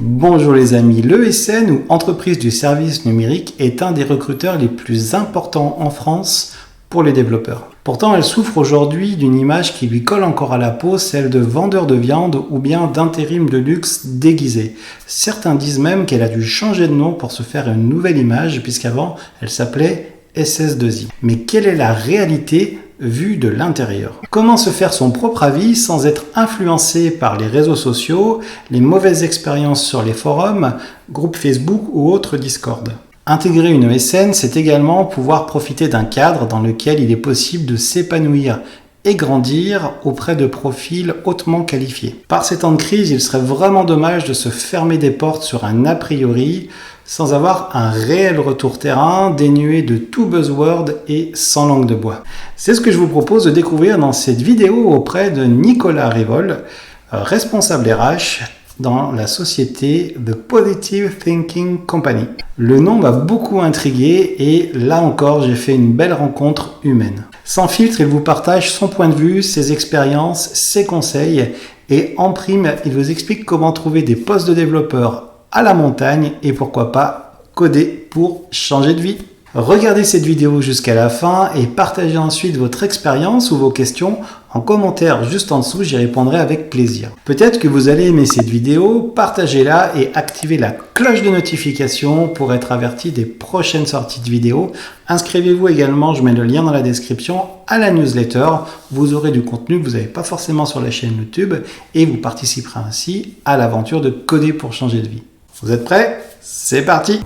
Bonjour les amis, l'ESN ou entreprise du service numérique est un des recruteurs les plus importants en France pour les développeurs. Pourtant, elle souffre aujourd'hui d'une image qui lui colle encore à la peau, celle de vendeur de viande ou bien d'intérim de luxe déguisé. Certains disent même qu'elle a dû changer de nom pour se faire une nouvelle image puisqu'avant elle s'appelait SS2I. Mais quelle est la réalité vue de l'intérieur? Comment se faire son propre avis sans être influencé par les réseaux sociaux, les mauvaises expériences sur les forums, groupes Facebook ou autres Discord? Intégrer une ESN, c'est également pouvoir profiter d'un cadre dans lequel il est possible de s'épanouir et grandir auprès de profils hautement qualifiés. Par ces temps de crise, il serait vraiment dommage de se fermer des portes sur un a priori sans avoir un réel retour terrain, dénué de tout buzzword et sans langue de bois. C'est ce que je vous propose de découvrir dans cette vidéo auprès de Nicolas Rivol, responsable RH dans la société The Positive Thinking Company. Le nom m'a beaucoup intrigué et là encore j'ai fait une belle rencontre humaine. Sans filtre, il vous partage son point de vue, ses expériences, ses conseils et en prime, il vous explique comment trouver des postes de développeurs à la montagne et pourquoi pas coder pour changer de vie. Regardez cette vidéo jusqu'à la fin et partagez ensuite votre expérience ou vos questions en commentaire juste en dessous, j'y répondrai avec plaisir. Peut-être que vous allez aimer cette vidéo, partagez-la et activez la cloche de notification pour être averti des prochaines sorties de vidéos. Inscrivez-vous également, je mets le lien dans la description, à la newsletter. Vous aurez du contenu que vous n'avez pas forcément sur la chaîne YouTube et vous participerez ainsi à l'aventure de coder pour changer de vie. Vous êtes prêts? C'est parti!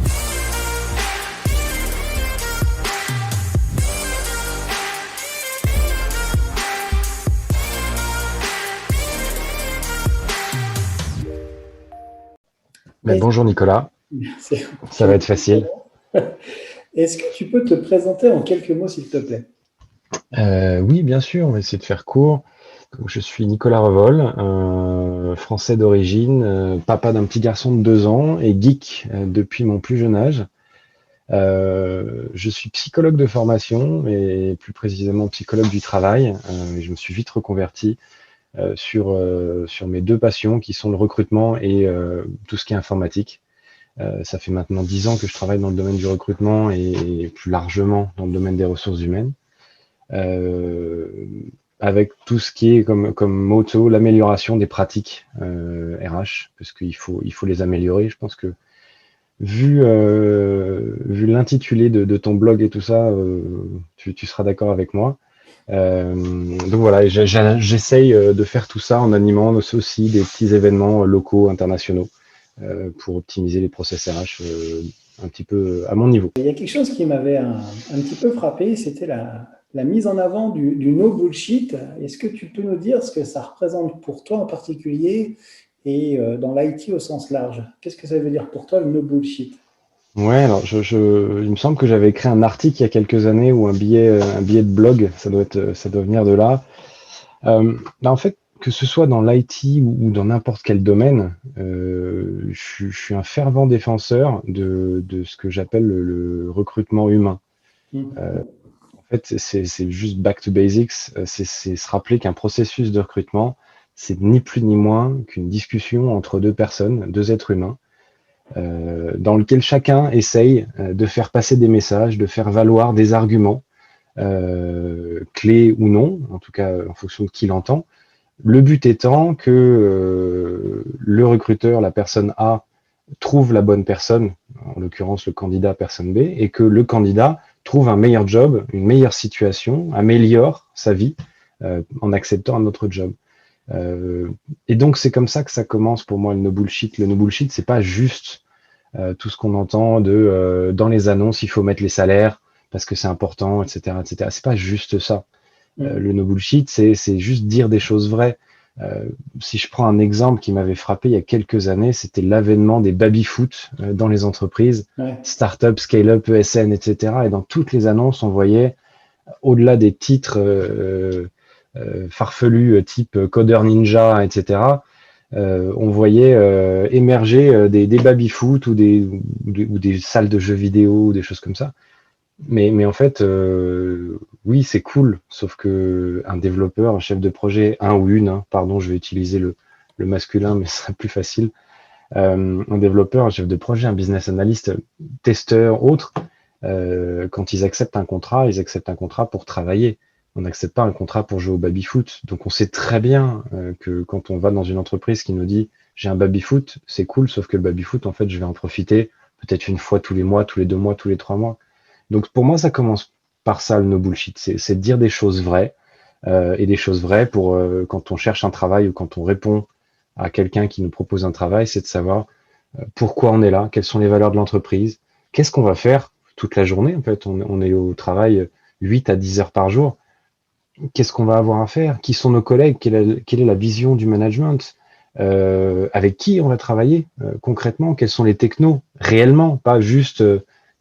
Bonjour Nicolas, Merci. ça va être facile. Est-ce que tu peux te présenter en quelques mots, s'il te plaît? Oui, bien sûr, on va essayer de faire court. Donc, je suis Nicolas Revol, français d'origine, papa d'un petit garçon de 2 ans et geek depuis mon plus jeune âge. Je suis psychologue de formation et plus précisément psychologue du travail. Je me suis vite reconverti sur mes 2 passions qui sont le recrutement et tout ce qui est informatique. Ça fait maintenant 10 ans que je travaille dans le domaine du recrutement et plus largement dans le domaine des ressources humaines. Avec tout ce qui est comme motto l'amélioration des pratiques RH, parce qu'il faut les améliorer. Je pense que vu l'intitulé de ton blog et tout ça, tu seras d'accord avec moi. Donc voilà, j'essaye de faire tout ça en animant aussi des petits événements locaux, internationaux, pour optimiser les process RH un petit peu à mon niveau. Il y a quelque chose qui m'avait un petit peu frappé, c'était la mise en avant du no bullshit. Est-ce que tu peux nous dire ce que ça représente pour toi en particulier et dans l'IT au sens large? Qu'est-ce que ça veut dire pour toi le no bullshit? Ouais, alors il me semble que j'avais écrit un article il y a quelques années ou un billet de blog, ça doit venir de là. En fait, que ce soit dans l'IT ou dans n'importe quel domaine, je suis un fervent défenseur de ce que j'appelle le recrutement humain. En fait, c'est juste back to basics, c'est se rappeler qu'un processus de recrutement, c'est ni plus ni moins qu'une discussion entre 2 personnes, 2 êtres humains, dans lequel chacun essaye de faire passer des messages, de faire valoir des arguments, clés ou non, en tout cas en fonction de qui l'entend. Le but étant que le recruteur, la personne A, trouve la bonne personne, en l'occurrence le candidat personne B, et que le candidat trouve un meilleur job, une meilleure situation, améliore sa vie en acceptant un autre job. Et donc c'est comme ça que ça commence pour moi le no bullshit. Le no bullshit, c'est pas juste tout ce qu'on entend dans les annonces, il faut mettre les salaires parce que c'est important, etc., etc. C'est pas juste ça. Le no bullshit, c'est juste dire des choses vraies. Si je prends un exemple qui m'avait frappé il y a quelques années, c'était l'avènement des baby-foot dans les entreprises, start-up, scale-up, ESN, etc. Et dans toutes les annonces, on voyait, au-delà des titres farfelus type Codeur Ninja, etc., on voyait émerger des baby-foot ou des salles de jeux vidéo ou des choses comme ça. Mais en fait, oui, c'est cool, sauf que un développeur, un chef de projet, un ou une, pardon, je vais utiliser le masculin, mais ce sera plus facile, Un développeur, un chef de projet, un business analyst, testeur, autre, quand ils acceptent un contrat, ils acceptent un contrat pour travailler. On n'accepte pas un contrat pour jouer au baby-foot. Donc on sait très bien que quand on va dans une entreprise qui nous dit j'ai un baby-foot, c'est cool, sauf que le baby-foot, en fait, je vais en profiter peut-être une fois tous les mois, tous les 2 mois, tous les 3 mois. Donc pour moi, ça commence par ça, le no bullshit. C'est de dire des choses vraies et des choses vraies pour quand on cherche un travail ou quand on répond à quelqu'un qui nous propose un travail, c'est de savoir pourquoi on est là, quelles sont les valeurs de l'entreprise, qu'est-ce qu'on va faire toute la journée. En fait, on est au travail 8 à 10 heures par jour. Qu'est-ce qu'on va avoir à faire? Qui sont nos collègues? Quelle est la vision du management? Avec qui on va travailler concrètement? Quels sont les technos réellement? Pas juste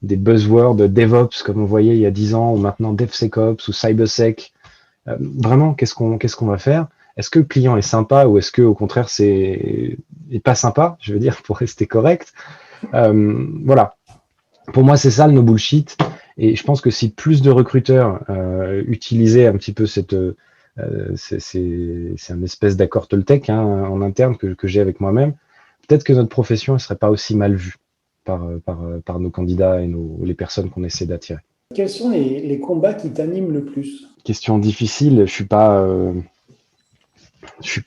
des buzzwords DevOps comme on voyait il y a 10 ans ou maintenant DevSecOps ou CyberSec. Vraiment, qu'est-ce qu'on va faire? Est-ce que le client est sympa ou est-ce que au contraire c'est pas sympa? Je veux dire pour rester correct. Voilà. Pour moi, c'est ça le no bullshit. Et je pense que si plus de recruteurs utilisaient un petit peu c'est un espèce d'accord Toltec en interne que j'ai avec moi-même, peut-être que notre profession ne serait pas aussi mal vue par nos candidats et les personnes qu'on essaie d'attirer. Quels sont les combats qui t'animent le plus? Question difficile. Je suis pas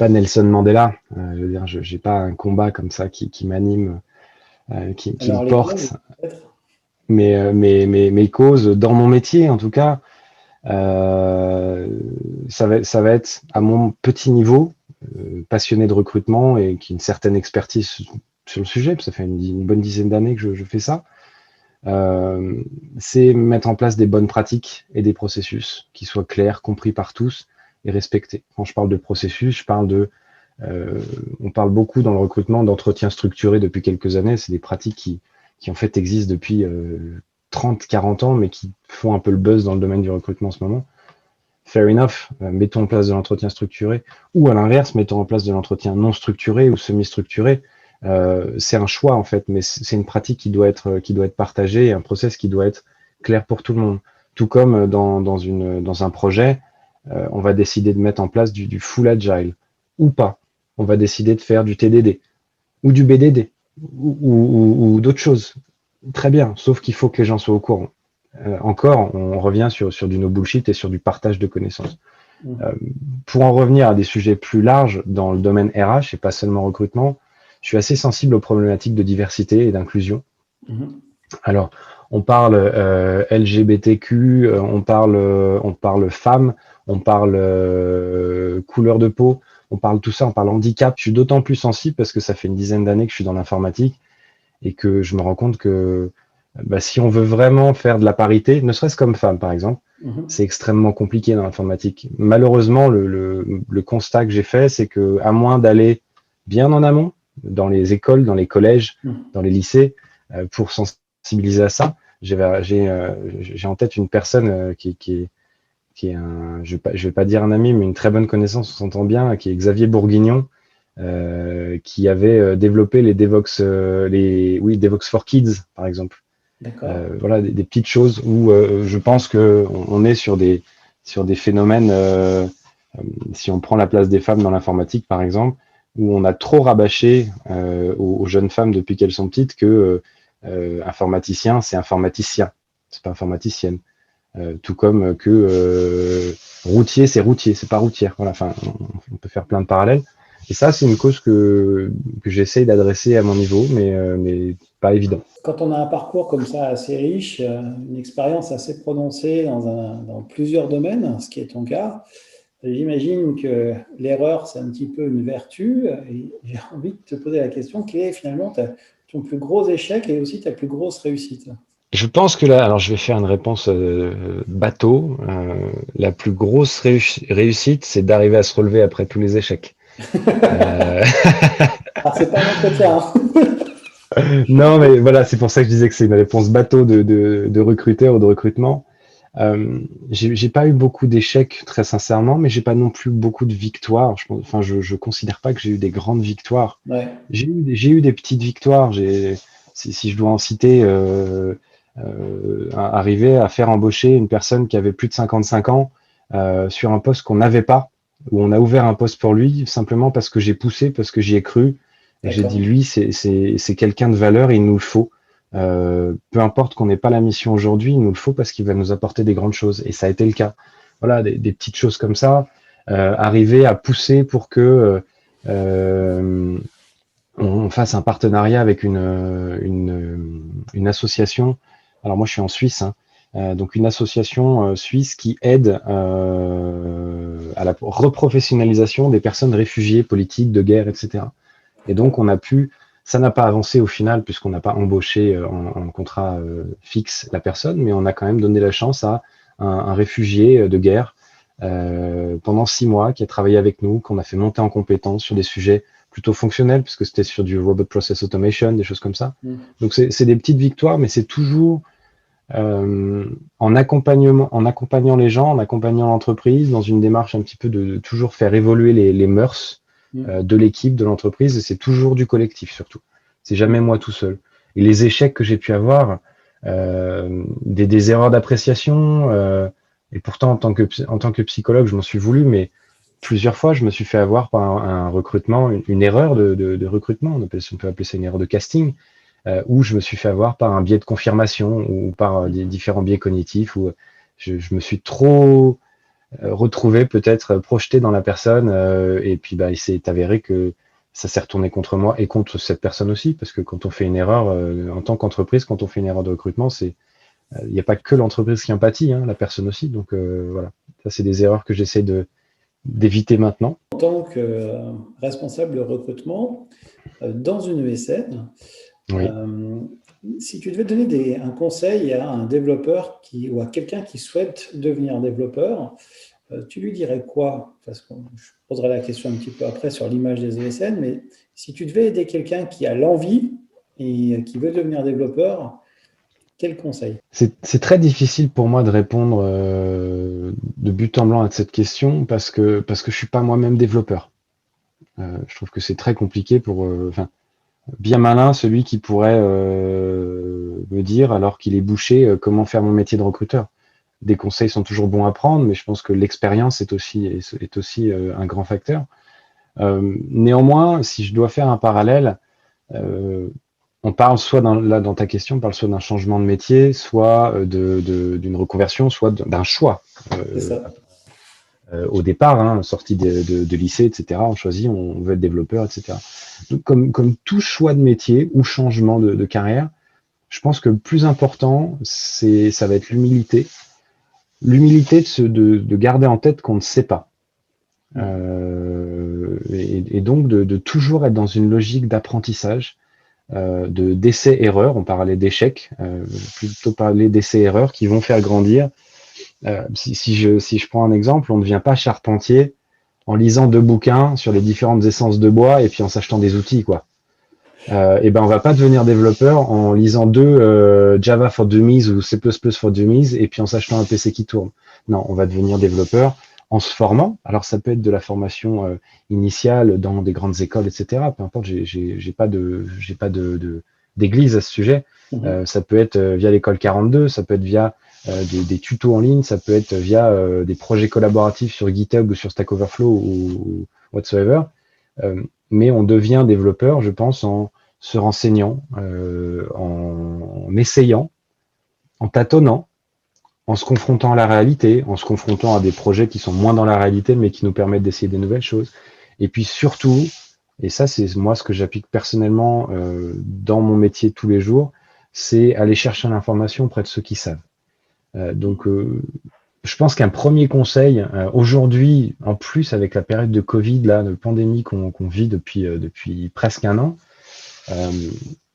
Nelson Mandela. Je veux dire, j'ai pas un combat comme ça qui m'anime, qui me porte. Mes causes dans mon métier, en tout cas, ça va être à mon petit niveau, passionné de recrutement et qui a une certaine expertise sur le sujet, parce que ça fait une bonne dizaine d'années que je fais ça. C'est mettre en place des bonnes pratiques et des processus qui soient clairs, compris par tous et respectés. Quand je parle de processus, on parle beaucoup dans le recrutement d'entretien structuré depuis quelques années. C'est des pratiques qui en fait existent depuis 30, 40 ans, mais qui font un peu le buzz dans le domaine du recrutement en ce moment. Fair enough, mettons en place de l'entretien structuré, ou à l'inverse, mettons en place de l'entretien non structuré ou semi-structuré. C'est un choix en fait, mais c'est une pratique qui doit être partagée et un process qui doit être clair pour tout le monde. Tout comme dans un projet, on va décider de mettre en place du full agile ou pas. On va décider de faire du TDD ou du BDD ou d'autres choses. Très bien, sauf qu'il faut que les gens soient au courant. Encore, on revient sur du no bullshit et sur du partage de connaissances. Pour en revenir à des sujets plus larges dans le domaine RH et pas seulement recrutement, je suis assez sensible aux problématiques de diversité et d'inclusion. Alors, on parle LGBTQ, on parle femmes, on parle couleur de peau, on parle tout ça, on parle handicap. Je suis d'autant plus sensible parce que ça fait une dizaine d'années que je suis dans l'informatique et que je me rends compte que si on veut vraiment faire de la parité, ne serait-ce comme femme par exemple, c'est extrêmement compliqué dans l'informatique. Malheureusement, le constat que j'ai fait, c'est que à moins d'aller bien en amont, dans les écoles, dans les collèges, dans les lycées, pour sensibiliser à ça, j'ai en tête une personne qui est je vais pas dire un ami, mais une très bonne connaissance, on s'entend bien, qui est Xavier Bourguignon, qui avait développé les Devox, Devox for Kids, par exemple. Voilà, des petites choses où je pense que on est sur des phénomènes, si on prend la place des femmes dans l'informatique, par exemple, où on a trop rabâché aux jeunes femmes depuis qu'elles sont petites que informaticien, c'est informaticien, c'est pas informaticienne. Tout comme que routier, c'est pas routière. Voilà, enfin, on peut faire plein de parallèles. Et ça, c'est une cause que j'essaye d'adresser à mon niveau, mais pas évident. Quand on a un parcours comme ça assez riche, une expérience assez prononcée dans plusieurs domaines, ce qui est ton cas, j'imagine que l'erreur, c'est un petit peu une vertu. Et j'ai envie de te poser la question, quel est finalement ton plus gros échec et aussi ta plus grosse réussite? Je pense que là, alors je vais faire une réponse bateau. La plus grosse réussite, c'est d'arriver à se relever après tous les échecs. Alors, c'est pas un entretien. Non, mais voilà, c'est pour ça que je disais que c'est une réponse bateau de recruteur ou de recrutement. J'ai pas eu beaucoup d'échecs, très sincèrement, mais j'ai pas non plus beaucoup de victoires. Je considère pas que j'ai eu des grandes victoires. Ouais. J'ai eu des petites victoires. Si je dois en citer, arriver à faire embaucher une personne qui avait plus de 55 ans sur un poste qu'on n'avait pas, où on a ouvert un poste pour lui simplement parce que j'ai poussé, parce que j'y ai cru Et j'ai dit, D'accord. lui, c'est quelqu'un de valeur, il nous le faut. Peu importe qu'on n'ait pas la mission aujourd'hui, il nous le faut parce qu'il va nous apporter des grandes choses. Et ça a été le cas. Voilà, des petites choses comme ça, arriver à pousser pour que on fasse un partenariat avec une association. Alors moi, je suis en Suisse, hein, donc une association suisse qui aide à la reprofessionnalisation des personnes réfugiées politiques, de guerre, etc. Et donc, on a pu, ça n'a pas avancé au final, puisqu'on n'a pas embauché en contrat fixe la personne, mais on a quand même donné la chance à un réfugié de guerre pendant 6 mois qui a travaillé avec nous, qu'on a fait monter en compétence sur des sujets plutôt fonctionnels, puisque c'était sur du robot process automation, des choses comme ça. Mm. Donc, c'est des petites victoires, mais c'est toujours en accompagnant les gens, en accompagnant l'entreprise dans une démarche un petit peu de toujours faire évoluer les mœurs Mm. de l'équipe, de l'entreprise, et c'est toujours du collectif surtout. C'est jamais moi tout seul. Et les échecs que j'ai pu avoir, des erreurs d'appréciation, et pourtant en tant que psychologue, je m'en suis voulu, mais plusieurs fois, je me suis fait avoir par un recrutement, une erreur de recrutement, on peut appeler ça une erreur de casting, où je me suis fait avoir par un biais de confirmation ou par des différents biais cognitifs, où je me suis trop retrouvé peut-être projeté dans la personne, et puis bah, il s'est avéré que ça s'est retourné contre moi et contre cette personne aussi, parce que quand on fait une erreur, en tant qu'entreprise, quand on fait une erreur de recrutement, il n'y a pas que l'entreprise qui en pâtit, hein, la personne aussi. Donc voilà, ça c'est des erreurs que j'essaie d'éviter maintenant. En tant que responsable de recrutement dans une ESN, Oui. euh, si tu devais donner un conseil à un développeur ou à quelqu'un qui souhaite devenir développeur, tu lui dirais quoi? Parce que je poserai la question un petit peu après sur l'image des ESN, mais si tu devais aider quelqu'un qui a l'envie et qui veut devenir développeur, quel conseil? C'est très difficile pour moi de répondre de but en blanc à cette question parce que je suis pas moi-même développeur. Je trouve que c'est très compliqué enfin, bien malin celui qui pourrait me dire, alors qu'il est bouché, comment faire mon métier de recruteur. Des conseils sont toujours bons à prendre, mais je pense que l'expérience est aussi un grand facteur. Néanmoins, si je dois faire un parallèle, euh, on parle soit là dans ta question, on parle soit d'un changement de métier, soit d'une reconversion, soit d'un choix. C'est Euh, ça. Au départ, hein, sortie de lycée, etc., on choisit, on veut être développeur, etc. Donc, comme tout choix de métier ou changement de carrière, je pense que le plus important, ça va être l'humilité. L'humilité de garder en tête qu'on ne sait pas. Et donc de toujours être dans une logique d'apprentissage, d'essais-erreurs. On parlait d'échecs, plutôt parler d'essais-erreurs qui vont faire grandir. Si je prends un exemple, on ne devient pas charpentier en lisant 2 bouquins sur les différentes essences de bois et puis en s'achetant des outils, quoi. Et ben on va pas devenir développeur en lisant 2 Java for Dummies ou C++ for Dummies et puis en s'achetant un PC qui tourne. Non, on va devenir développeur en se formant. Alors ça peut être de la formation initiale dans des grandes écoles, etc. Peu importe, j'ai pas d'église à ce sujet. Mhm. Ça peut être via l'école 42, ça peut être via des tutos en ligne, ça peut être via des projets collaboratifs sur GitHub ou sur Stack Overflow ou whatsoever. Mais on devient développeur, je pense, en se renseignant, en essayant, en tâtonnant, en se confrontant à la réalité, en se confrontant à des projets qui sont moins dans la réalité, mais qui nous permettent d'essayer des nouvelles choses. Et puis surtout, et ça c'est moi ce que j'applique personnellement dans mon métier tous les jours, c'est aller chercher l'information auprès de ceux qui savent. Donc je pense qu'un premier conseil, aujourd'hui, en plus avec la période de Covid, là, de pandémie qu'on vit depuis presque un an, euh,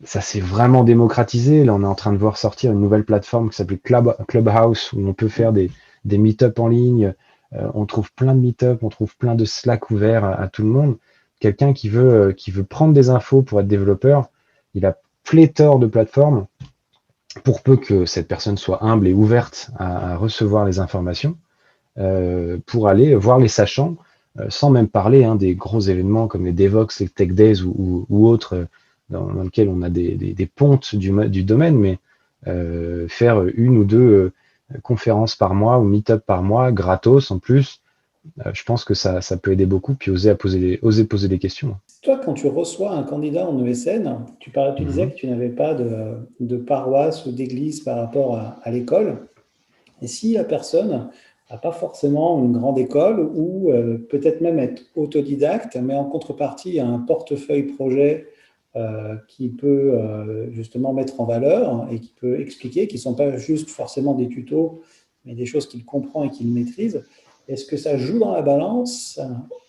ça s'est vraiment démocratisé. Là, on est en train de voir sortir une nouvelle plateforme qui s'appelle Clubhouse, où on peut faire des meet-up en ligne. On trouve plein de meet-up, on trouve plein de Slack ouverts à tout le monde. Quelqu'un qui veut prendre des infos pour être développeur, il a pléthore de plateformes pour peu que cette personne soit humble et ouverte à recevoir les informations, pour aller voir les sachants, sans même parler des gros événements comme les Devox, les Tech Days ou autres, dans lesquels on a des pontes du domaine, mais faire une ou deux conférences par mois ou meet-up par mois, gratos en plus, je pense que ça peut aider beaucoup, puis oser poser des questions. Toi, quand tu reçois un candidat en ESN, tu disais Mhm. que tu n'avais pas de paroisse ou d'église par rapport à l'école. Et si la personne n'a pas forcément une grande école ou peut-être même être autodidacte, mais en contrepartie a un portefeuille projet qui peut justement mettre en valeur et qui peut expliquer, qui ne sont pas juste forcément des tutos, mais des choses qu'il comprend et qu'il maîtrise, est-ce que ça joue dans la balance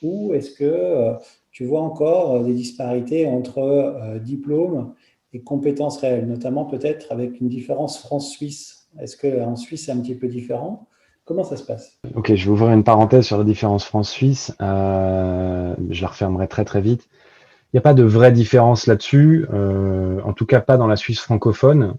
ou est-ce que tu vois encore des disparités entre diplôme et compétences réelles, notamment peut-être avec une différence France-Suisse? Est-ce qu'en Suisse, c'est un petit peu différent? Comment ça se passe? Ok, je vais ouvrir une parenthèse sur la différence France-Suisse. Je la refermerai très très vite. Il n'y a pas de vraie différence là-dessus, en tout cas pas dans la Suisse francophone.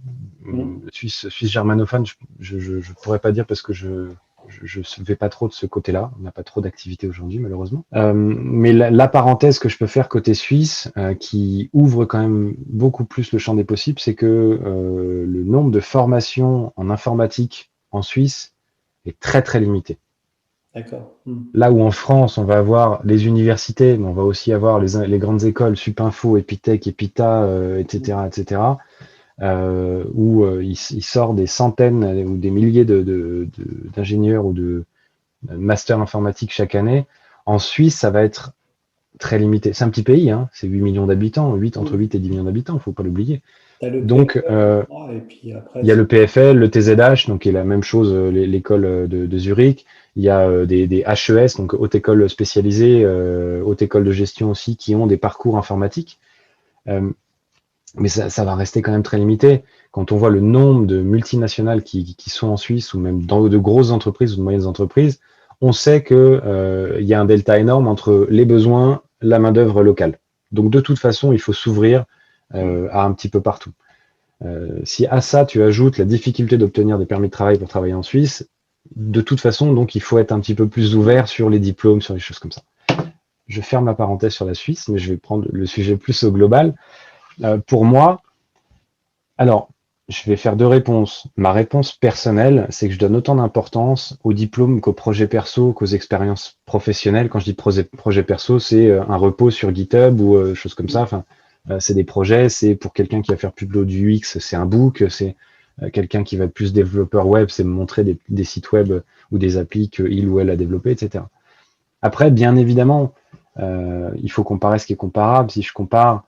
Suisse germanophone, je pourrais pas dire parce que je ne vais pas trop de ce côté-là. On n'a pas trop d'activité aujourd'hui, malheureusement. Mais la parenthèse que je peux faire côté suisse, qui ouvre quand même beaucoup plus le champ des possibles, c'est que le nombre de formations en informatique en Suisse est très très limité. D'accord. Là où en France, on va avoir les universités, mais on va aussi avoir les grandes écoles, Supinfo, Epitech, Epita, etc., etc., où il sort des centaines ou des milliers d'ingénieurs ou de masters informatiques chaque année. En Suisse, ça va être très limité. C'est un petit pays, hein, c'est 8 millions d'habitants, entre 8 et 10 millions d'habitants, il ne faut pas l'oublier. Tu as le Donc, PFL, je crois, et puis après, il y a le PFL, le TZH, donc qui est la même chose, l'école de Zurich. Il y a des HES, donc haute école spécialisée, haute école de gestion aussi, qui ont des parcours informatiques. Mais ça va rester quand même très limité. Quand on voit le nombre de multinationales qui sont en Suisse, ou même dans de grosses entreprises ou de moyennes entreprises, on sait que il y a un delta énorme entre les besoins, la main-d'œuvre locale. Donc de toute façon, il faut s'ouvrir à un petit peu partout. Si à ça tu ajoutes la difficulté d'obtenir des permis de travail pour travailler en Suisse, de toute façon, donc il faut être un petit peu plus ouvert sur les diplômes, sur les choses comme ça. Je ferme la parenthèse sur la Suisse, mais je vais prendre le sujet plus au global. Pour moi, alors, je vais faire deux réponses. Ma réponse personnelle, c'est que je donne autant d'importance aux diplômes qu'aux projets perso, qu'aux expériences professionnelles. Quand je dis projet perso, c'est un repos sur GitHub ou choses comme ça. Enfin, c'est des projets, c'est pour quelqu'un qui va faire plus de du UX, c'est un book, c'est quelqu'un qui va être plus développeur web, c'est me montrer des sites web ou des applis qu'il ou elle a développés, etc. Après, bien évidemment, il faut comparer ce qui est comparable. Si je compare,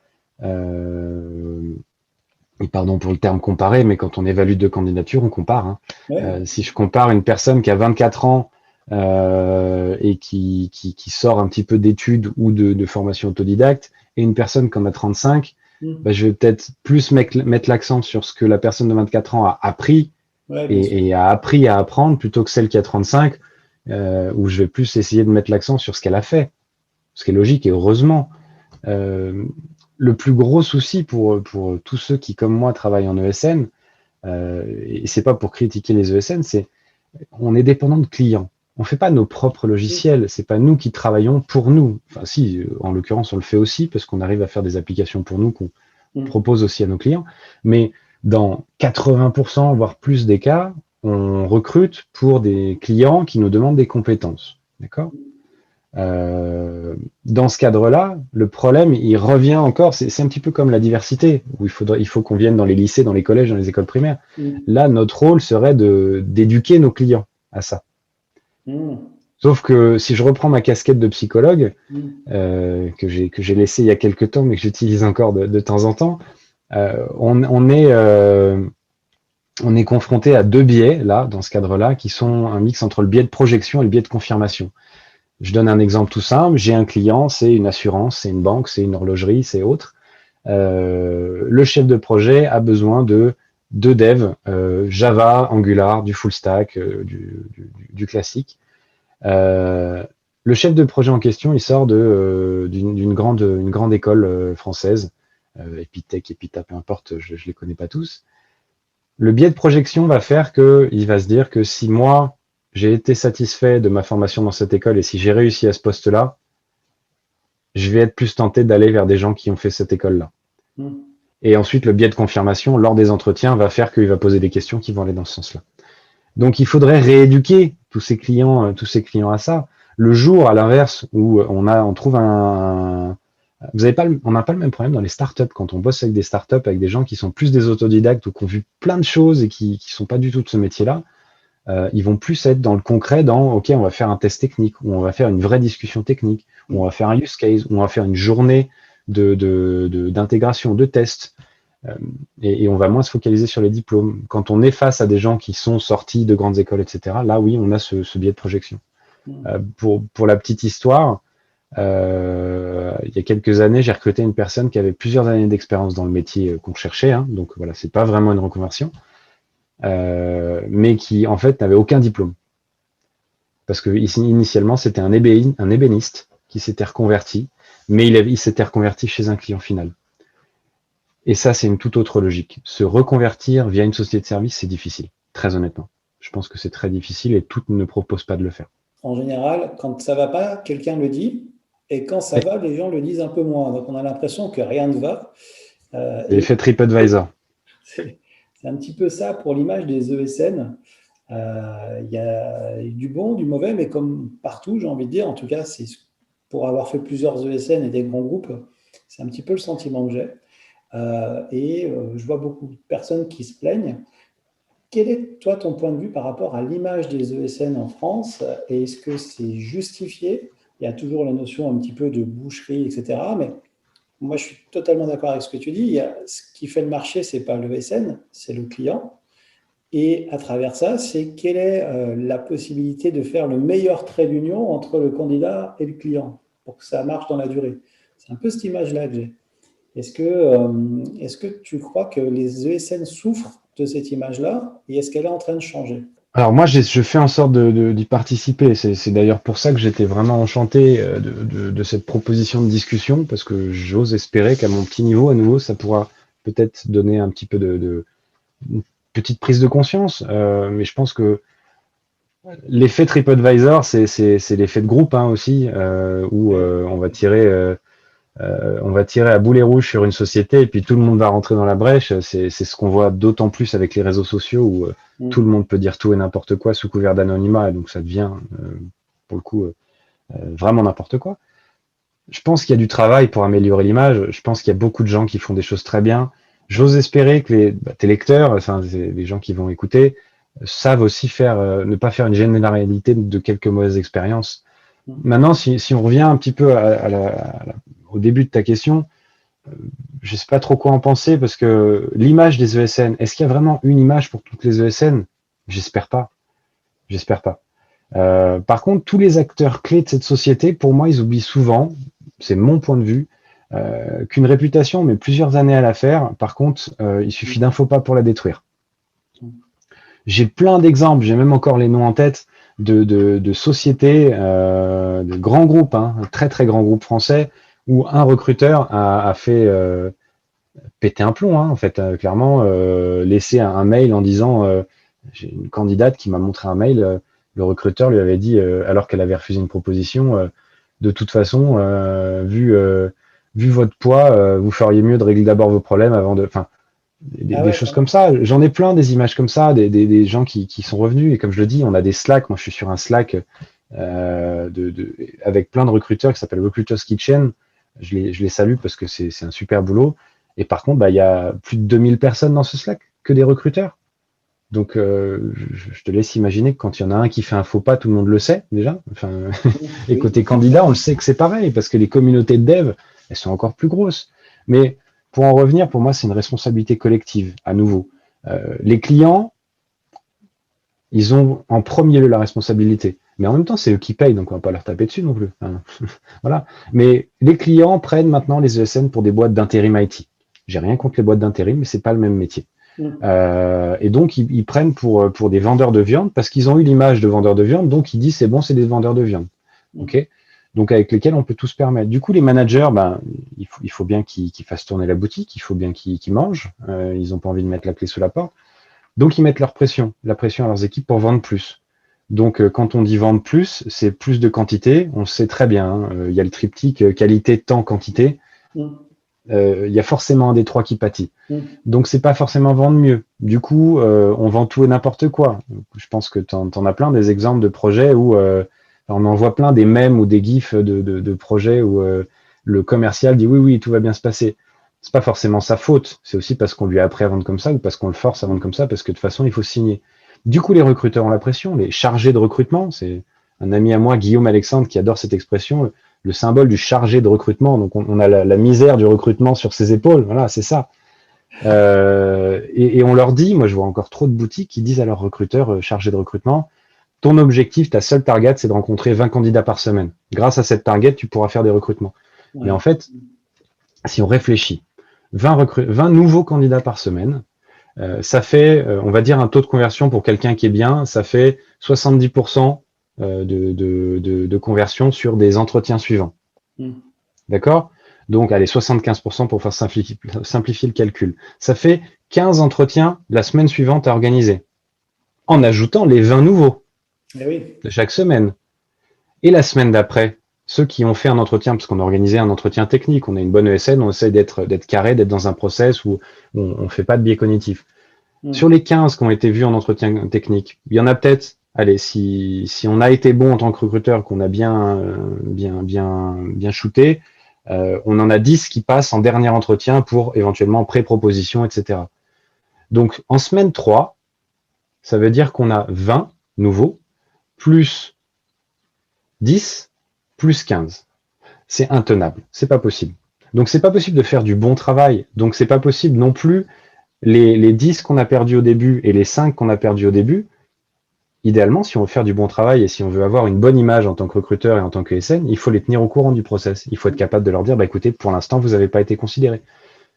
et pardon pour le terme comparer, mais quand on évalue deux candidatures, on compare. Hein. ouais. Si je compare une personne qui a 24 ans et qui sort un petit peu d'études ou de formation autodidacte, et une personne qui en a 35, bah, je vais peut-être plus mettre l'accent sur ce que la personne de 24 ans a appris Ouais, bien sûr. et a appris à apprendre, plutôt que celle qui a 35, où je vais plus essayer de mettre l'accent sur ce qu'elle a fait. Ce qui est logique, et heureusement. Le plus gros souci pour tous ceux qui, comme moi, travaillent en ESN, et c'est pas pour critiquer les ESN, c'est on est dépendant de clients. On fait pas nos propres logiciels, c'est pas nous qui travaillons pour nous. Enfin, si, en l'occurrence, on le fait aussi parce qu'on arrive à faire des applications pour nous qu'on propose aussi à nos clients. Mais dans 80%, voire plus des cas, on recrute pour des clients qui nous demandent des compétences. D'accord? Dans ce cadre-là, le problème, il revient encore, c'est un petit peu comme la diversité, où il faut qu'on vienne dans les lycées, dans les collèges, dans les écoles primaires. Là, notre rôle serait d'éduquer nos clients à ça. Sauf que si je reprends ma casquette de psychologue, que j'ai laissé il y a quelques temps, mais que j'utilise encore de temps en temps, on est confronté à deux biais, là, dans ce cadre-là, qui sont un mix entre le biais de projection et le biais de confirmation. Je donne un exemple tout simple. J'ai un client, c'est une assurance, c'est une banque, c'est une horlogerie, c'est autre. Le chef de projet a besoin de deux devs, Java, Angular, du full stack, du classique. Le chef de projet en question, il sort d'une grande école française, Epitech, Epita, peu importe, je les connais pas tous. Le biais de projection va faire qu'il va se dire que si moi, j'ai été satisfait de ma formation dans cette école et si j'ai réussi à ce poste-là, je vais être plus tenté d'aller vers des gens qui ont fait cette école-là. Et ensuite, le biais de confirmation, lors des entretiens, va faire qu'il va poser des questions qui vont aller dans ce sens-là. Donc, il faudrait rééduquer tous ces clients à ça. Le jour, à l'inverse, où on trouve on n'a pas le même problème dans les startups. Quand on bosse avec des startups, avec des gens qui sont plus des autodidactes ou qui ont vu plein de choses et qui sont pas du tout de ce métier-là, ils vont plus être dans le concret, OK, on va faire un test technique, ou on va faire une vraie discussion technique, ou on va faire un use case, ou on va faire une journée d'intégration, de test. Et on va moins se focaliser sur les diplômes. Quand on est face à des gens qui sont sortis de grandes écoles, etc., là, oui, on a ce biais de projection. Pour la petite histoire, il y a quelques années, j'ai recruté une personne qui avait plusieurs années d'expérience dans le métier qu'on cherchait, hein, donc voilà, c'est pas vraiment une reconversion, mais qui en fait n'avait aucun diplôme. Parce que initialement, c'était un ébéniste qui s'était reconverti, mais il s'était reconverti chez un client final. Et ça, c'est une toute autre logique. Se reconvertir via une société de service, c'est difficile, très honnêtement. Je pense que c'est très difficile et toutes ne proposent pas de le faire. En général, quand ça va pas, quelqu'un le dit, et quand ça va, les gens le disent un peu moins. Donc on a l'impression que rien ne va. L'effet TripAdvisor. C'est un petit peu ça pour l'image des ESN. Il y a du bon, du mauvais, mais comme partout, j'ai envie de dire, en tout cas, c'est pour avoir fait plusieurs ESN et des grands groupes, c'est un petit peu le sentiment que j'ai. Je vois beaucoup de personnes qui se plaignent. Quel est, toi, ton point de vue par rapport à l'image des ESN en France? Et est-ce que c'est justifié? Il y a toujours la notion un petit peu de boucherie, etc. Mais moi, je suis totalement d'accord avec ce que tu dis. Ce qui fait le marché, ce n'est pas l'ESN, c'est le client. Et à travers ça, c'est quelle est la possibilité de faire le meilleur trait d'union entre le candidat et le client pour que ça marche dans la durée. C'est un peu cette image-là que j'ai. Est-ce que tu crois que les ESN souffrent de cette image-là et est-ce qu'elle est en train de changer? Alors moi, je fais en sorte d'y participer. C'est d'ailleurs pour ça que j'étais vraiment enchanté de cette proposition de discussion, parce que j'ose espérer qu'à mon petit niveau, à nouveau, ça pourra peut-être donner un petit peu une petite prise de conscience. Mais je pense que l'effet TripAdvisor, c'est l'effet de groupe hein, aussi, où on va tirer à boulet rouge sur une société et puis tout le monde va rentrer dans la brèche. C'est ce qu'on voit d'autant plus avec les réseaux sociaux où tout le monde peut dire tout et n'importe quoi sous couvert d'anonymat, et donc ça devient, pour le coup, vraiment n'importe quoi. Je pense qu'il y a du travail pour améliorer l'image. Je pense qu'il y a beaucoup de gens qui font des choses très bien. J'ose espérer que tes lecteurs, enfin les gens qui vont écouter, savent aussi ne pas faire une généralité de quelques mauvaises expériences. Maintenant, si on revient un petit peu au début de ta question, je ne sais pas trop quoi en penser, parce que l'image des ESN, est-ce qu'il y a vraiment une image pour toutes les ESN? J'espère pas. J'espère pas. Par contre, tous les acteurs clés de cette société, pour moi, ils oublient souvent, c'est mon point de vue, qu'une réputation met plusieurs années à la faire. Par contre, il suffit d'un faux pas pour la détruire. J'ai plein d'exemples, j'ai même encore les noms en tête, de sociétés, de grands groupes, hein, très très grands groupes français, où un recruteur a fait péter un plomb, hein, en fait, clairement, laisser un mail en disant j'ai une candidate qui m'a montré un mail, le recruteur lui avait dit, alors qu'elle avait refusé une proposition, de toute façon, vu votre poids, vous feriez mieux de régler d'abord vos problèmes avant de. Enfin, des choses comme ça. J'en ai plein des images comme ça, des gens qui sont revenus. Et comme je le dis, on a des Slack. Moi, je suis sur un Slack avec plein de recruteurs qui s'appelle Recruiters Kitchen. Je les salue parce que c'est un super boulot. Et par contre, il y a plus de 2000 personnes dans ce Slack, que des recruteurs. Donc, je te laisse imaginer que quand il y en a un qui fait un faux pas, tout le monde le sait déjà. Enfin, et côté candidat, on le sait que c'est pareil, parce que les communautés de dev, elles sont encore plus grosses. Mais pour en revenir, pour moi, c'est une responsabilité collective, à nouveau. Les clients, ils ont en premier lieu la responsabilité. Mais en même temps, c'est eux qui payent, donc on ne va pas leur taper dessus non plus. Enfin, voilà. Mais les clients prennent maintenant les ESN pour des boîtes d'intérim IT. J'ai rien contre les boîtes d'intérim, mais c'est pas le même métier. Et donc, ils prennent pour des vendeurs de viande, parce qu'ils ont eu l'image de vendeurs de viande, donc ils disent c'est bon, c'est des vendeurs de viande. Ok. Donc avec lesquels on peut tout se permettre. Du coup, les managers, il faut bien qu'ils fassent tourner la boutique, il faut bien qu'ils mangent. Ils n'ont pas envie de mettre la clé sous la porte. Donc ils mettent la pression à leurs équipes pour vendre plus. Donc quand on dit vendre plus, c'est plus de quantité. On le sait très bien. Il y a le triptyque qualité, temps, quantité. Il y a forcément un des trois qui pâtit. Donc c'est pas forcément vendre mieux. Du coup, on vend tout et n'importe quoi. Je pense que t'en as plein des exemples de projets où Alors, on en voit plein des mèmes ou des gifs de projets où le commercial dit oui, tout va bien se passer. C'est pas forcément sa faute, c'est aussi parce qu'on lui a appris à vendre comme ça ou parce qu'on le force à vendre comme ça, parce que de toute façon, il faut signer. Du coup, les recruteurs ont la pression, les chargés de recrutement, c'est un ami à moi, Guillaume Alexandre, qui adore cette expression, le symbole du chargé de recrutement. Donc, on a la misère du recrutement sur ses épaules, voilà, c'est ça. Et on leur dit, moi je vois encore trop de boutiques qui disent à leurs recruteurs chargés de recrutement, ton objectif, ta seule target, c'est de rencontrer 20 candidats par semaine. Grâce à cette target, tu pourras faire des recrutements. Ouais. Mais en fait, si on réfléchit, 20 nouveaux candidats par semaine, ça fait, on va dire, un taux de conversion pour quelqu'un qui est bien, ça fait 70% de conversion sur des entretiens suivants. D'accord? Donc, allez, 75% pour faire simplifier le calcul. Ça fait 15 entretiens la semaine suivante à organiser, en ajoutant les 20 nouveaux de chaque semaine. Et la semaine d'après, ceux qui ont fait un entretien, parce qu'on a organisé un entretien technique, on a une bonne ESN, on essaie d'être carré, d'être dans un process où on ne fait pas de biais cognitif. Sur les 15 qui ont été vus en entretien technique, il y en a peut-être, allez, si on a été bon en tant que recruteur, qu'on a bien shooté, on en a 10 qui passent en dernier entretien pour éventuellement pré-proposition, etc. Donc, en semaine 3, ça veut dire qu'on a 20 nouveaux, plus 10, plus 15. C'est intenable, c'est pas possible. Donc, c'est pas possible de faire du bon travail. Donc, c'est pas possible non plus les 10 qu'on a perdus au début et les 5 qu'on a perdus au début. Idéalement, si on veut faire du bon travail et si on veut avoir une bonne image en tant que recruteur et en tant que SN, il faut les tenir au courant du process. Il faut être capable de leur dire, bah, écoutez, pour l'instant, vous n'avez pas été considéré.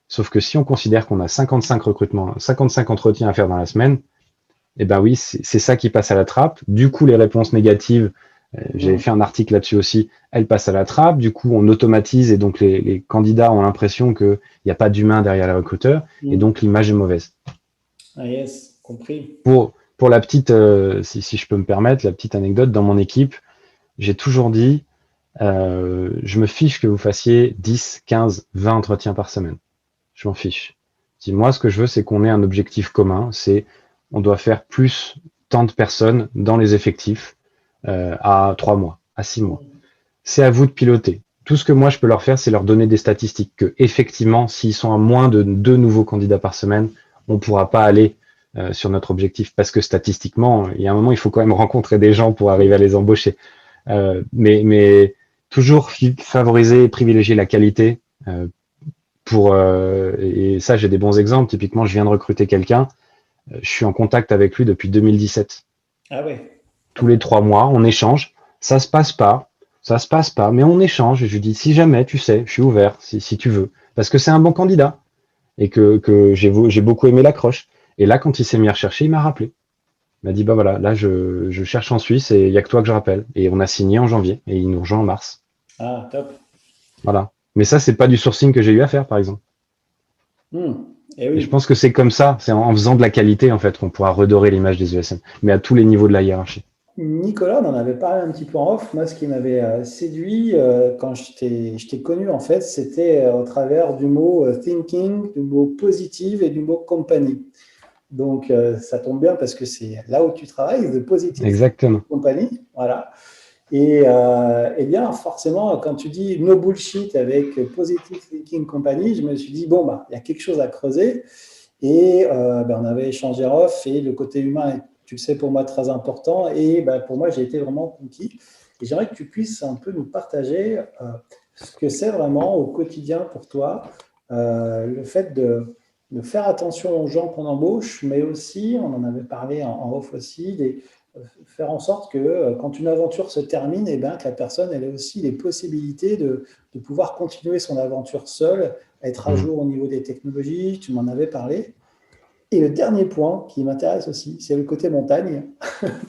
Sauf que si on considère qu'on a 55 recrutements, 55 entretiens à faire dans la semaine, eh ben oui, c'est ça qui passe à la trappe. Du coup, les réponses négatives, j'avais fait un article là-dessus aussi, elles passent à la trappe. Du coup, on automatise et donc les candidats ont l'impression qu'il n'y a pas d'humain derrière les recruteurs et donc l'image est mauvaise. Ah yes, compris. Pour la petite, si je peux me permettre, la petite anecdote, dans mon équipe, j'ai toujours dit, je me fiche que vous fassiez 10, 15, 20 entretiens par semaine. Je m'en fiche. Moi, ce que je veux, c'est qu'on ait un objectif commun, c'est on doit faire plus tant de personnes dans les effectifs à 3 mois, à 6 mois. C'est à vous de piloter. Tout ce que moi, je peux leur faire, c'est leur donner des statistiques que, effectivement, s'ils sont à moins de 2 nouveaux candidats par semaine, on ne pourra pas aller sur notre objectif parce que statistiquement, il y a un moment, il faut quand même rencontrer des gens pour arriver à les embaucher. Mais toujours favoriser et privilégier la qualité et ça, j'ai des bons exemples. Typiquement, je viens de recruter quelqu'un. Je suis en contact avec lui depuis 2017. Ah ouais. Tous les 3 mois, on échange. Ça se passe pas, mais on échange. Et je lui dis, si jamais, tu sais, je suis ouvert, si tu veux. Parce que c'est un bon candidat. Et que j'ai beaucoup aimé l'accroche. Et là, quand il s'est mis à rechercher, il m'a rappelé. Il m'a dit, bah voilà, là, je cherche en Suisse et il n'y a que toi que je rappelle. Et on a signé en janvier et il nous rejoint en mars. Ah, top. Voilà. Mais ça, c'est pas du sourcing que j'ai eu à faire, par exemple. Et oui. Et je pense que c'est comme ça, c'est en faisant de la qualité, en fait, qu'on pourra redorer l'image des ESN, mais à tous les niveaux de la hiérarchie. Nicolas, on en avait parlé un petit peu en off. Moi, ce qui m'avait séduit quand je t'ai connu, en fait, c'était au travers du mot thinking, du mot positive et du mot company. Donc, ça tombe bien parce que c'est là où tu travailles, The Positive Exactement. Company. Voilà. Et bien, forcément, quand tu dis no bullshit avec Positive Thinking Company, je me suis dit, bon, bah, il y a quelque chose à creuser. Et on avait échangé en off et le côté humain est, tu le sais, pour moi, très important. Et pour moi, j'ai été vraiment conquis. Et j'aimerais que tu puisses un peu nous partager ce que c'est vraiment au quotidien pour toi, le fait de faire attention aux gens qu'on embauche, mais aussi, on en avait parlé en off aussi, faire en sorte que quand une aventure se termine, que la personne elle ait aussi les possibilités de pouvoir continuer son aventure seule, être à jour au niveau des technologies, tu m'en avais parlé. Et le dernier point qui m'intéresse aussi, c'est le côté montagne,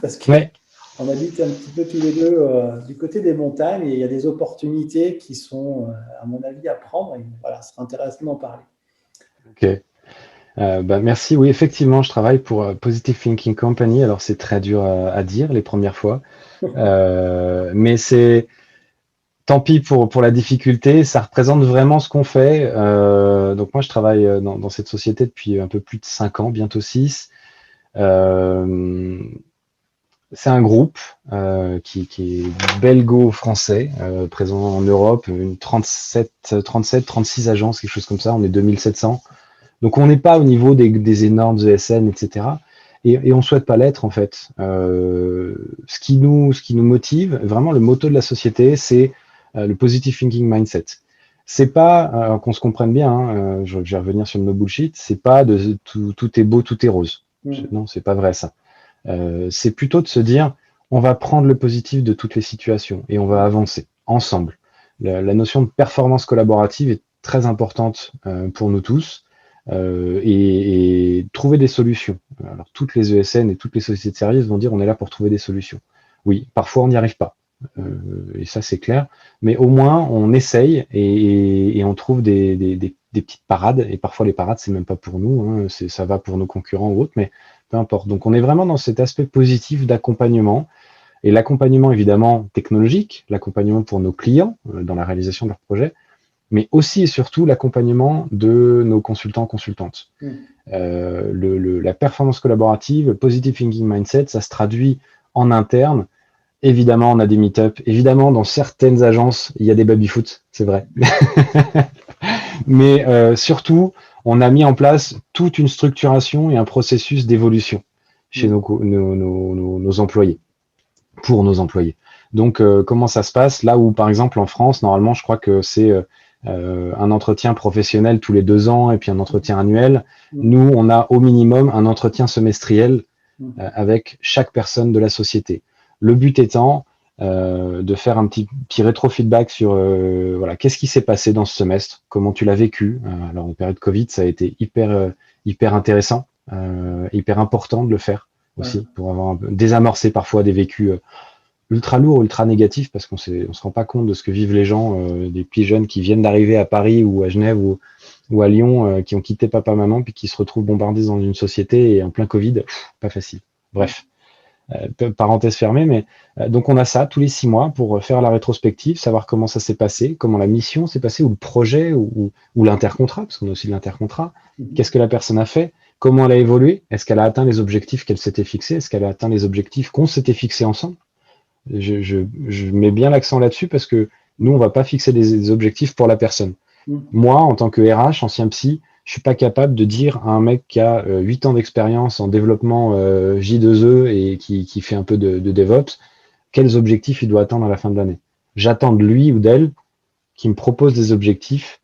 parce qu'on habite un petit peu tous les deux du côté des montagnes et il y a des opportunités qui sont, à mon avis, à prendre. Et voilà, ce serait intéressant d'en parler. Ok. Merci. Oui, effectivement, je travaille pour Positive Thinking Company. Alors, c'est très dur à dire les premières fois, mais c'est tant pis pour la difficulté. Ça représente vraiment ce qu'on fait. Donc, moi, je travaille dans cette société depuis un peu plus de 5 ans, bientôt 6. C'est un groupe qui est belgo-français, présent en Europe, une 36 agences, quelque chose comme ça, on est 2700. Donc on n'est pas au niveau des énormes ESN, etc. Et on souhaite pas l'être en fait. Ce qui nous motive, vraiment le motto de la société, c'est le positive thinking mindset. C'est pas qu'on se comprenne bien. Je vais revenir sur le no bullshit. C'est pas de tout est beau, tout est rose. Non, c'est pas vrai ça. C'est plutôt de se dire, on va prendre le positif de toutes les situations et on va avancer ensemble. La notion de performance collaborative est très importante pour nous tous et trouver des solutions. Alors, toutes les ESN et toutes les sociétés de services vont dire, on est là pour trouver des solutions. Oui, parfois on n'y arrive pas. Et ça, c'est clair. Mais au moins, on essaye et on trouve des petites parades. Et parfois, les parades, c'est même pas pour nous. Ça va pour nos concurrents ou autres, mais peu importe. Donc, on est vraiment dans cet aspect positif d'accompagnement. Et l'accompagnement, évidemment, technologique, l'accompagnement pour nos clients dans la réalisation de leurs projets, mais aussi et surtout l'accompagnement de nos consultants, consultantes. La performance collaborative, le positive thinking mindset, ça se traduit en interne. Évidemment, on a des meet-up. Évidemment, dans certaines agences, il y a des baby-foot, c'est vrai. Mais surtout, on a mis en place toute une structuration et un processus d'évolution chez nos employés, pour nos employés. Donc, comment ça se passe? Là où, par exemple, en France, normalement, je crois que c'est un entretien professionnel tous les 2 ans et puis un entretien annuel. Nous, on a au minimum un entretien semestriel avec chaque personne de la société. Le but étant de faire un petit rétro-feedback sur voilà, qu'est-ce qui s'est passé dans ce semestre, comment tu l'as vécu. Alors en période Covid, ça a été hyper intéressant, hyper important de le faire aussi, pour avoir désamorcer parfois des vécus ultra lourds, ultra négatifs, parce qu'on se rend pas compte de ce que vivent les gens, des petits jeunes qui viennent d'arriver à Paris ou à Genève ou à Lyon, qui ont quitté papa-maman, puis qui se retrouvent bombardés dans une société et en plein Covid, pas facile. Bref. Parenthèse fermée, mais donc on a ça tous les 6 mois pour faire la rétrospective, savoir comment ça s'est passé, comment la mission s'est passée, ou le projet, ou l'intercontrat, parce qu'on a aussi de l'intercontrat. Qu'est-ce que la personne a fait, comment elle a évolué, est-ce qu'elle a atteint les objectifs qu'elle s'était fixés, est-ce qu'elle a atteint les objectifs qu'on s'était fixés ensemble. Je mets bien l'accent là-dessus parce que nous, on va pas fixer des objectifs pour la personne. Moi, en tant que RH, ancien psy, je suis pas capable de dire à un mec qui a 8 ans d'expérience en développement J2E et qui fait un peu de DevOps, quels objectifs il doit atteindre à la fin de l'année. J'attends de lui ou d'elle qui me propose des objectifs.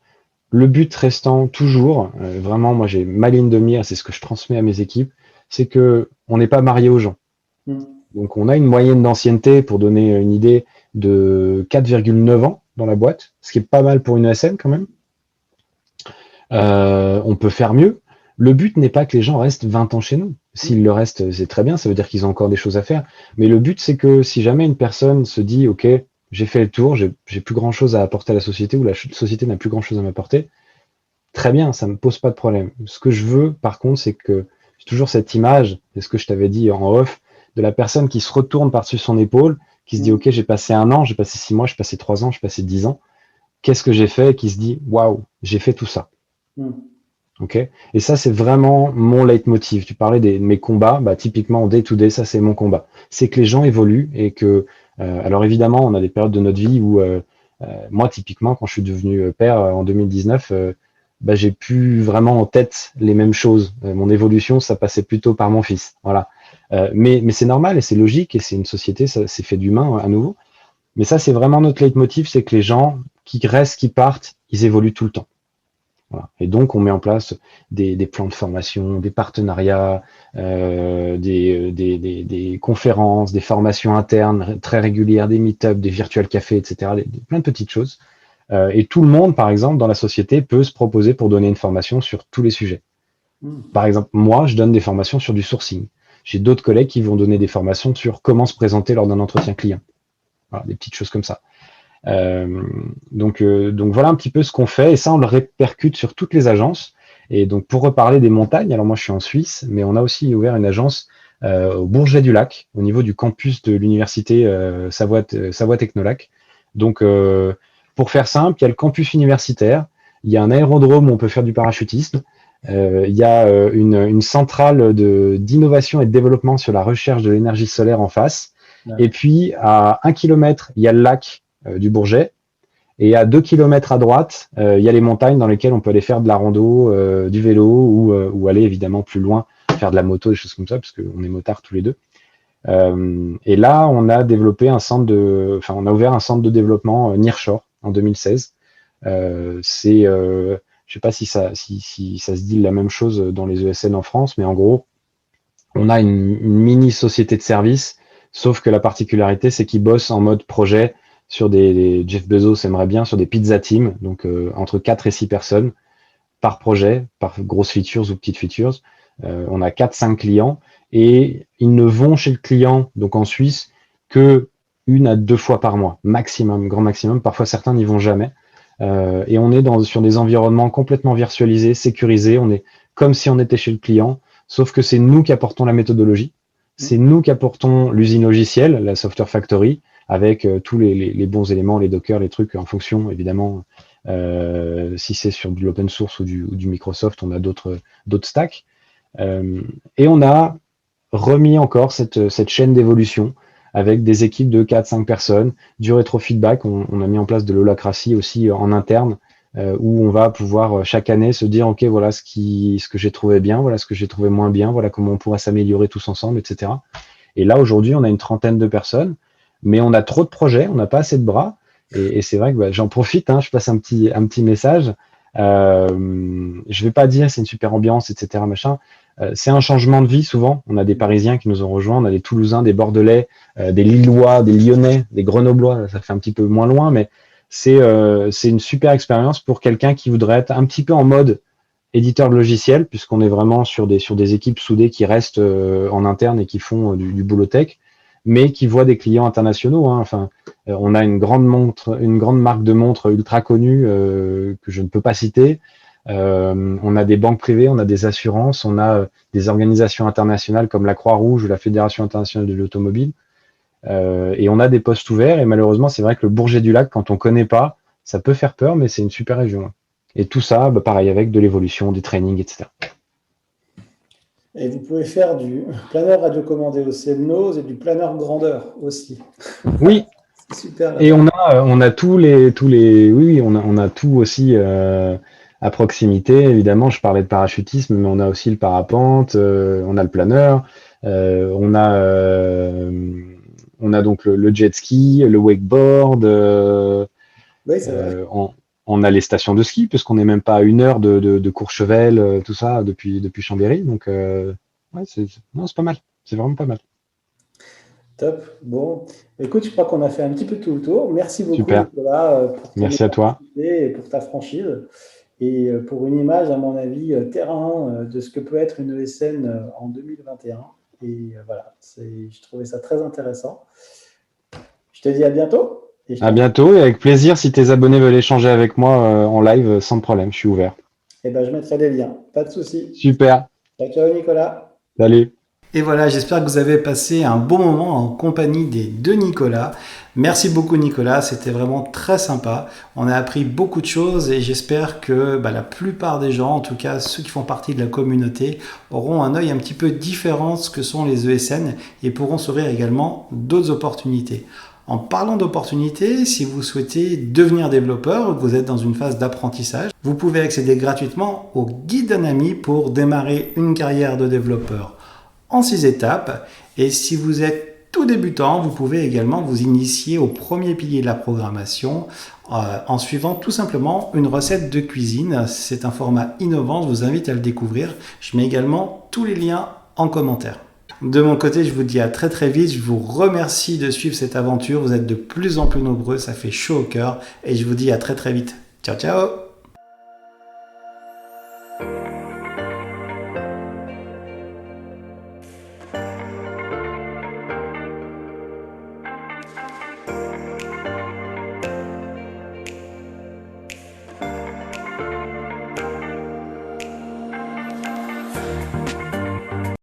Le but restant toujours, vraiment, moi j'ai ma ligne de mire, c'est ce que je transmets à mes équipes, c'est que on n'est pas marié aux gens. Donc on a une moyenne d'ancienneté, pour donner une idée, de 4,9 ans dans la boîte, ce qui est pas mal pour une ESN quand même. On peut faire mieux. Le but n'est pas que les gens restent 20 ans chez nous. S'ils le restent, c'est très bien, ça veut dire qu'ils ont encore des choses à faire. Mais le but, c'est que si jamais une personne se dit, OK, j'ai fait le tour, j'ai plus grand chose à apporter à la société, ou la société n'a plus grand chose à m'apporter, très bien, ça me pose pas de problème. Ce que je veux, par contre, c'est que j'ai toujours cette image, c'est ce que je t'avais dit en off, de la personne qui se retourne par-dessus son épaule, qui se dit, OK, j'ai passé 1 an, j'ai passé 6 mois, j'ai passé 3 ans, j'ai passé 10 ans. Qu'est-ce que j'ai fait? Et qui se dit, waouh, j'ai fait tout ça. Ok. Et ça, c'est vraiment mon leitmotiv. Tu parlais de mes combats, bah, typiquement en day-to-day, ça c'est mon combat. C'est que les gens évoluent et que, alors évidemment, on a des périodes de notre vie où, moi, typiquement, quand je suis devenu père en 2019, bah, j'ai plus vraiment en tête les mêmes choses. Mon évolution, ça passait plutôt par mon fils. Voilà. Mais c'est normal et c'est logique et c'est une société, ça c'est fait d'humain à nouveau. Mais ça, c'est vraiment notre leitmotiv, c'est que les gens qui restent, qui partent, ils évoluent tout le temps. Voilà. Et donc, on met en place des plans de formation, des partenariats, des conférences, des formations internes très régulières, des meet-ups, des virtual cafés, etc. Plein de petites choses. Et tout le monde, par exemple, dans la société, peut se proposer pour donner une formation sur tous les sujets. Par exemple, moi, je donne des formations sur du sourcing. J'ai d'autres collègues qui vont donner des formations sur comment se présenter lors d'un entretien client. Voilà, des petites choses comme ça. Donc voilà un petit peu ce qu'on fait, et ça on le répercute sur toutes les agences. Et donc pour reparler des montagnes, alors moi je suis en Suisse, mais on a aussi ouvert une agence au Bourget-du-Lac, au niveau du campus de l'université Savoie Technolac. Donc pour faire simple, il y a le campus universitaire, il y a un aérodrome où on peut faire du parachutisme, Il y a une centrale d'innovation et de développement sur la recherche de l'énergie solaire en face. Ouais. Et puis, à 1 kilomètre, il y a le lac du Bourget. Et à 2 kilomètres à droite, il y a les montagnes dans lesquelles on peut aller faire de la rando, du vélo ou aller évidemment plus loin, faire de la moto, des choses comme ça, parce qu'on est motards tous les deux. Et là, on a développé on a ouvert un centre de développement Nearshore en 2016. Je sais pas si ça se dit la même chose dans les ESN en France, mais en gros, on a une mini société de service, sauf que la particularité, c'est qu'ils bossent en mode projet sur Jeff Bezos aimerait bien sur des pizza teams, donc entre 4 et 6 personnes par projet, par grosses features ou petites features. On a 4-5 clients et ils ne vont chez le client, donc en Suisse, que 1 à 2 fois par mois, maximum, grand maximum. Parfois, certains n'y vont jamais. Et on est sur des environnements complètement virtualisés, sécurisés. On est comme si on était chez le client, sauf que c'est nous qui apportons la méthodologie. C'est nous qui apportons l'usine logicielle, la Software Factory, avec tous les bons éléments, les dockers, les trucs en fonction, évidemment. Si c'est sur de l'open source ou du Microsoft, on a d'autres stacks. Et on a remis encore cette chaîne d'évolution avec des équipes de 4-5 personnes, du rétro-feedback. On a mis en place de l'holacratie aussi en interne, où on va pouvoir chaque année se dire, OK, voilà ce que j'ai trouvé bien, voilà ce que j'ai trouvé moins bien, voilà comment on pourra s'améliorer tous ensemble, etc. Et là, aujourd'hui, on a une trentaine de personnes, mais on a trop de projets, on n'a pas assez de bras. Et c'est vrai que j'en profite, je passe un petit message. Je vais pas dire c'est une super ambiance, etc. Machin. C'est un changement de vie souvent. On a des Parisiens qui nous ont rejoints, on a des Toulousains, des Bordelais, des Lillois, des Lyonnais, des Grenoblois. Ça fait un petit peu moins loin, mais c'est une super expérience pour quelqu'un qui voudrait être un petit peu en mode éditeur de logiciel, puisqu'on est vraiment sur des équipes soudées qui restent en interne et qui font du boulot tech, mais qui voient des clients internationaux. Enfin, on a une grande marque de montres ultra connue que je ne peux pas citer. On a des banques privées, on a des assurances, on a des organisations internationales comme la Croix-Rouge ou la Fédération internationale de l'automobile. Et on a des postes ouverts. Et malheureusement, c'est vrai que le Bourget-du-Lac, quand on connaît pas, ça peut faire peur, mais c'est une super région. Et tout ça, pareil, avec de l'évolution, des trainings, etc. Et vous pouvez faire du planeur radiocommandé au CNOS et du planeur grandeur aussi. Oui. C'est super. Et on a on a tout aussi à proximité. Évidemment, je parlais de parachutisme, mais on a aussi le parapente, on a le planeur, on a donc le jet ski, le wakeboard. Oui, c'est vrai. On a les stations de ski, puisqu'on n'est même pas à 1 heure de Courchevel, tout ça, depuis Chambéry. Donc, c'est pas mal. C'est vraiment pas mal. Top. Bon, écoute, je crois qu'on a fait un petit peu tout le tour. Merci beaucoup, Super. Nicolas, pour Merci à toi. et pour ta franchise et pour une image, à mon avis, terrain de ce que peut être une ESN en 2021. Et voilà, je trouvais ça très intéressant. Je te dis à bientôt. À bientôt et avec plaisir, si tes abonnés veulent échanger avec moi en live, sans problème, je suis ouvert. Eh ben, je mettrai des liens, pas de souci. Super. Ciao, Nicolas. Salut. Et voilà, j'espère que vous avez passé un bon moment en compagnie des deux Nicolas. Merci beaucoup Nicolas, c'était vraiment très sympa. On a appris beaucoup de choses et j'espère que la plupart des gens, en tout cas ceux qui font partie de la communauté, auront un œil un petit peu différent de ce que sont les ESN et pourront s'ouvrir également d'autres opportunités. En parlant d'opportunités, si vous souhaitez devenir développeur, vous êtes dans une phase d'apprentissage, vous pouvez accéder gratuitement au guide d'un ami pour démarrer une carrière de développeur en 6 étapes. Et si vous êtes tout débutant, vous pouvez également vous initier au premier pilier de la programmation en suivant tout simplement une recette de cuisine. C'est un format innovant, je vous invite à le découvrir. Je mets également tous les liens en commentaire. De mon côté, je vous dis à très très vite. Je vous remercie de suivre cette aventure. Vous êtes de plus en plus nombreux, ça fait chaud au cœur. Et je vous dis à très très vite. Ciao, ciao!